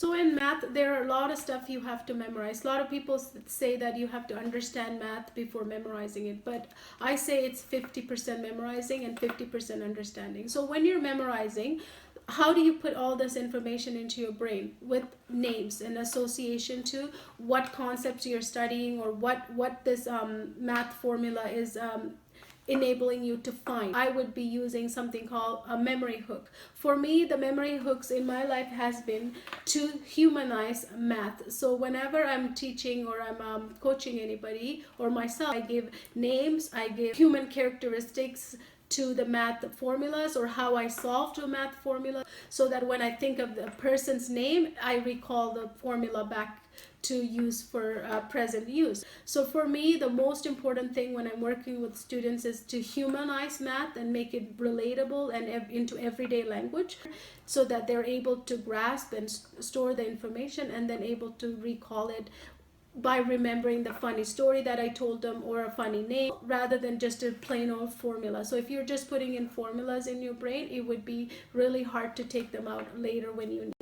So in math, there are a lot of stuff you have to memorize. A lot of people say that you have to understand math before memorizing it, but I say it's 50% memorizing and 50% understanding. So when you're memorizing, how do you put all this information into your brain with names and association to what concepts you're studying, or what this math formula is enabling you to find? I would be using something called a memory hook. For me, the memory hooks in my life has been to humanize math. So whenever I'm teaching or I'm coaching anybody or myself, I give names, I give human characteristics to the math formulas, or how I solved a math formula, so that when I think of the person's name, I recall the formula back to use for present use. So for me, the most important thing when I'm working with students is to humanize math and make it relatable and into everyday language, so that they're able to grasp and store the information, and then able to recall it by remembering the funny story that I told them, or a funny name, rather than just a plain old formula. So if you're just putting in formulas in your brain, it would be really hard to take them out later when you need